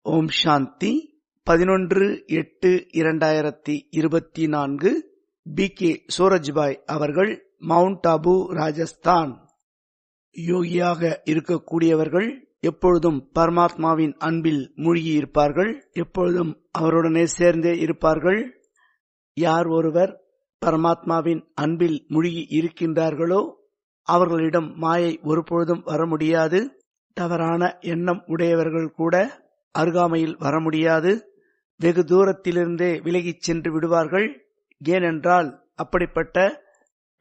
ஓம் சாந்தி 11/8/2024 B K. Surajbhai அவர்கள், mount Abu, Rajasthan. யோகியாக இருக்கக்கூடியவர்கள் எப்பொழுதும் பரமாத்மாவின் அன்பில் மூழ்கி இருப்பார்கள், எப்பொழுதும் அவருடனே சேர்ந்தே இருப்பார்கள். யார் ஒருவர் பரமாத்மாவின் அன்பில் மூழ்கி இருக்கின்றார்களோ அவர்களிடம் மாயை ஒருபொழுதும் வர முடியாது. தவறான எண்ணம் உடையவர்கள் கூட அருகாமையில் வர முடியாது. வெகு தூரத்திலிருந்தே விலகிச் சென்று விடுவார்கள். ஏனென்றால் அப்படிப்பட்ட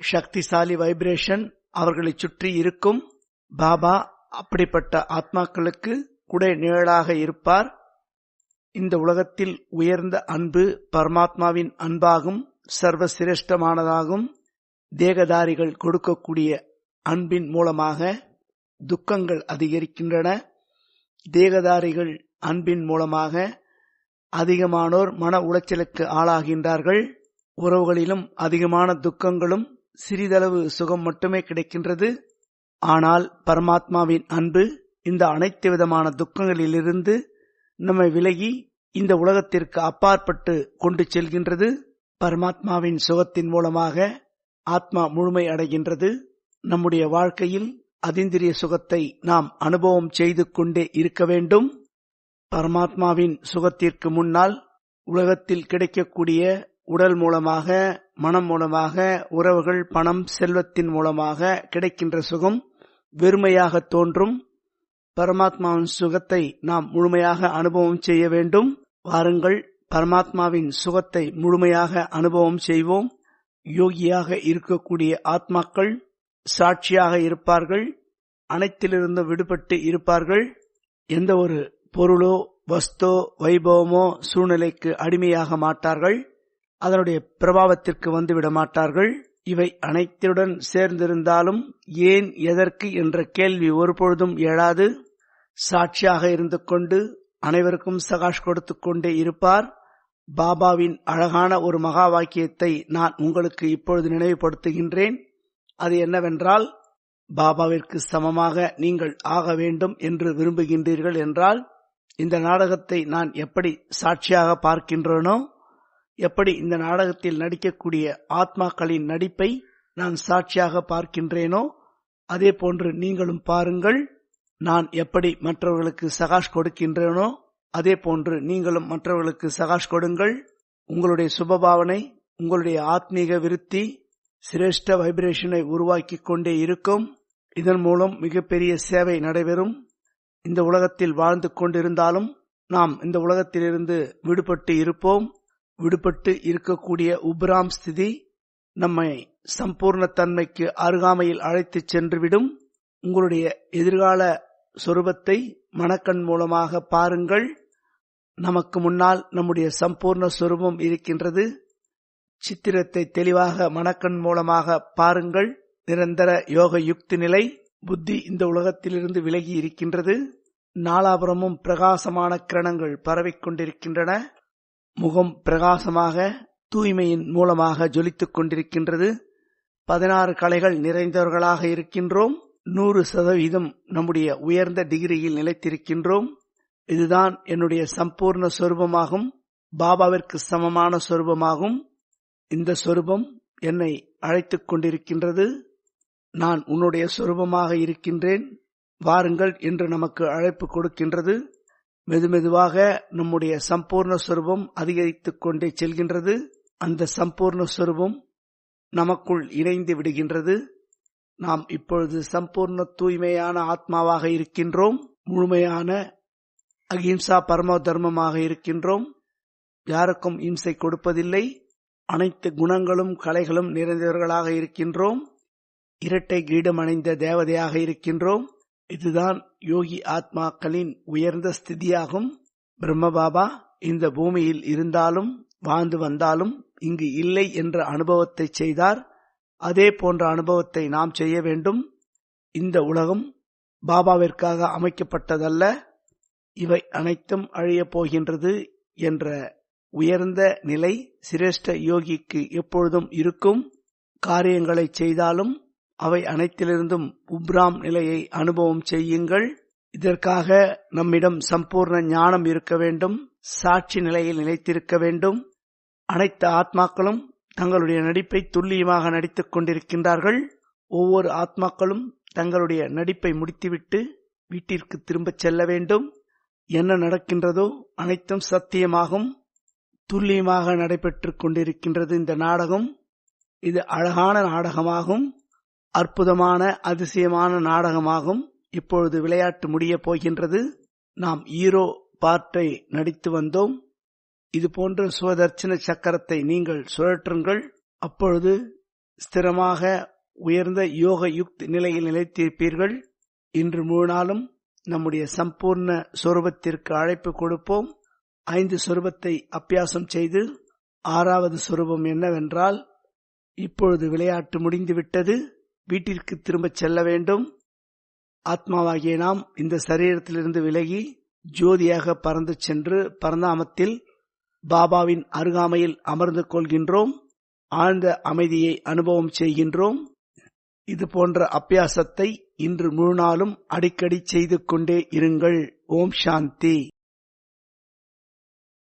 சக்திசாலி வைப்ரேஷன் அவர்களை சுற்றி இருக்கும். பாபா அப்படிப்பட்ட ஆத்மாக்களுக்கு குடை நிழலாக இருப்பார். இந்த உலகத்தில் உயர்ந்த அன்பு பரமாத்மாவின் அன்பாகும், சர்வசிரேஷ்டமானதாகும். தேகதாரிகள் கொடுக்கக்கூடிய அன்பின் மூலமாக துக்கங்கள் அதிகரிக்கின்றன. தேகதாரிகள் அன்பின் மூலமாக அதிகமானோர் மன உளைச்சலுக்கு ஆளாகின்றார்கள். உறவுகளிலும் அதிகமான துக்கங்களும் சிறிதளவு சுகம் மட்டுமே கிடைக்கின்றது. ஆனால் பரமாத்மாவின் அன்பு இந்த அனைத்து விதமான துக்கங்களிலிருந்து நம்மை விலகி இந்த உலகத்திற்கு அப்பாற்பட்டு கொண்டு செல்கின்றது. பரமாத்மாவின் சுகத்தின் மூலமாக ஆத்மா முழுமை அடைகின்றது. நம்முடைய வாழ்க்கையில் அதீந்திரிய சுகத்தை நாம் அனுபவம் செய்து கொண்டே இருக்க வேண்டும். பரமாத்மாவின் சுகத்திற்கு முன்னால் உலகத்தில் கிடைக்கக்கூடிய உடல் மூலமாக, மனம் மூலமாக, உறவுகள், பணம், செல்வத்தின் மூலமாக கிடைக்கின்ற சுகம் வெறுமையாக தோன்றும். பரமாத்மாவின் சுகத்தை நாம் முழுமையாக அனுபவம் செய்ய வேண்டும். வாருங்கள், பரமாத்மாவின் சுகத்தை முழுமையாக அனுபவம் செய்வோம். யோகியாக இருக்கக்கூடிய ஆத்மாக்கள் சாட்சியாக இருப்பார்கள், அனைத்திலிருந்து விடுபட்டு இருப்பார்கள். எந்த ஒரு பொருளோ வஸ்தோ வைபவமோ சூழ்நிலைக்கு அடிமையாக மாட்டார்கள், அதனுடைய பிரபாவத்திற்கு வந்துவிட மாட்டார்கள். இவை அனைத்துடன் சேர்ந்திருந்தாலும் ஏன், எதற்கு என்ற கேள்வி ஒருபொழுதும் எழாது. சாட்சியாக இருந்து கொண்டு அனைவருக்கும் சகாஷ் கொடுத்து கொண்டே இருப்பார். பாபாவின் அழகான ஒரு மகா வாக்கியத்தை நான் உங்களுக்கு இப்பொழுது நினைவுபடுத்துகின்றேன். அது என்னவென்றால், பாபாவிற்கு சமமாக நீங்கள் ஆக வேண்டும் என்று விரும்புகின்றீர்கள் என்றால், இந்த நாடகத்தை நான் எப்படி சாட்சியாக பார்க்கின்றேனோ, எப்படி இந்த நாடகத்தில் நடிக்கக்கூடிய ஆத்மாக்களின் நடிப்பை நான் சாட்சியாக பார்க்கின்றேனோ, அதே போன்று நீங்களும் பாருங்கள். நான் எப்படி மற்றவர்களுக்கு சகாஷ் கொடுக்கின்றேனோ அதே போன்று நீங்களும் மற்றவர்களுக்கு சகாஷ் கொடுங்கள். உங்களுடைய சுபபாவனை, உங்களுடைய ஆத்மீக விருத்தி சிரேஷ்ட வைப்ரேஷனை உருவாக்கிக் கொண்டே இருக்கும். இதன் மூலம் மிகப்பெரிய சேவை நடைபெறும். இந்த உலகத்தில் வாழ்ந்து கொண்டிருந்தாலும் நாம் இந்த உலகத்திலிருந்து விடுபட்டு இருப்போம். விடுபட்டு இருக்கக்கூடிய உப்ராம் ஸ்திதி நம்மை சம்பூர்ண தன்மைக்கு அருகாமையில் அழைத்துச் சென்றுவிடும். உங்களுடைய எதிர்கால சொரூபத்தை மனக்கண் மூலமாக பாருங்கள். நமக்கு முன்னால் நம்முடைய சம்பூர்ண சொரூபம் இருக்கின்றது. சித்திரத்தை தெளிவாக மனக்கண் மூலமாக பாருங்கள். நிரந்தர யோக யுக்தி நிலை. புத்தி இந்த உலகத்திலிருந்து விலகி இருக்கின்றது. நாலாபுரமும் பிரகாசமான கிரணங்கள் பரவிக் கொண்டிருக்கின்றன. முகம் பிரகாசமாக தூய்மையின் மூலமாக ஜொலித்துக் கொண்டிருக்கின்றது. 16 கலைகள் நிறைந்தவர்களாக இருக்கின்றோம். 100% நம்முடைய உயர்ந்த டிகிரியில் நிலைத்திருக்கின்றோம். இதுதான் என்னுடைய சம்பூர்ண சொரூபமாகும், பாபாவிற்கு சமமான சொரூபமாகும். இந்த சொரூபம் என்னை அழைத்துக் கொண்டிருக்கின்றது. நான் உன்னுடைய சொரூபமாக இருக்கின்றேன், வாருங்கள் என்று நமக்கு அழைப்பு கொடுக்கின்றது. மெதுமெதுவாக நம்முடைய சம்பூர்ண சொரூபம் அதிகரித்துக் கொண்டே செல்கின்றது. அந்த சம்பூர்ண சொரூபம் நமக்குள் இணைந்து விடுகின்றது. நாம் இப்பொழுது சம்பூர்ண தூய்மையான ஆத்மாவாக இருக்கின்றோம். முழுமையான அகிம்சா பரம தர்மமாக இருக்கின்றோம். யாருக்கும் இம்சை கொடுப்பதில்லை. அனைத்து குணங்களும் கலைகளும் நிறைந்தவர்களாக இருக்கின்றோம். இரட்டை கிரீடம் அணிந்த தேவதையாக இருக்கின்றோம். இதுதான் யோகி ஆத்மாக்களின் உயர்ந்த ஸ்திதியாகும். பிரம்மபாபா இந்த பூமியில் இருந்தாலும் வாழ்ந்து வந்தாலும் இங்கு இல்லை என்ற அனுபவத்தை செய்தார். அதே போன்ற அனுபவத்தை நாம் செய்ய வேண்டும். இந்த உலகம் பாபாவிற்காக அமைக்கப்பட்டதல்ல, இவை அனைத்தும் அழியப் போகின்றது என்ற உயர்ந்த நிலை சிரேஷ்ட யோகிக்கு எப்பொழுதும் இருக்கும். காரியங்களை செய்தாலும் அவை அனைத்திலிருந்தும் உப்ராம் நிலையை அனுபவம் செய்யுங்கள். இதற்காக நம்மிடம் சம்பூர்ண ஞானம் இருக்க வேண்டும், சாட்சி நிலையில் நிலைத்திருக்க வேண்டும். அனைத்து ஆத்மாக்களும் தங்களுடைய நடிப்பை துல்லியமாக நடித்துக் கொண்டிருக்கின்றார்கள். ஒவ்வொரு ஆத்மாக்களும் தங்களுடைய நடிப்பை முடித்துவிட்டு வீட்டிற்கு திரும்பச் செல்ல வேண்டும். என்ன நடக்கின்றதோ அனைத்தும் சத்தியமாகும். துல்லியமாக நடைபெற்றுக் கொண்டிருக்கின்றது இந்த நாடகம். இது அழகான நாடகமாகும், அற்புதமான அதிசயமான நாடகமாகும். இப்பொழுது விளையாட்டு முடியப் போகின்றது. நாம் ஹீரோ பார்ட்டை நடித்து வந்தோம். இது போன்ற சுவதர்ச்சன சக்கரத்தை நீங்கள் சுழற்றுங்கள். அப்பொழுது ஸ்திரமாக உயர்ந்த யோக யுக்தி நிலையில் நிலைத்திருப்பீர்கள். இன்று முழு நாளும் நம்முடைய சம்பூர்ண சொரூபத்திற்கு அழைப்பு கொடுப்போம். 5 சொரூபத்தை அபியாசம் செய்து 6வது சொரூபம் என்னவென்றால், இப்பொழுது விளையாட்டு முடிந்துவிட்டது, வீட்டிற்கு திரும்பச் செல்ல வேண்டும். ஆத்மாவாகிய நாம் இந்த சரீரத்திலிருந்து விலகி ஜோதியாக பறந்து சென்று பரந்தாமத்தில் பாபாவின் அருகாமையில் அமர்ந்து கொள்கின்றோம். ஆழ்ந்த அமைதியை அனுபவம் செய்கின்றோம். இது போன்ற அபியாசத்தை இன்று முழு நாளும் அடிக்கடி செய்து கொண்டே இருங்கள். ஓம் சாந்தி.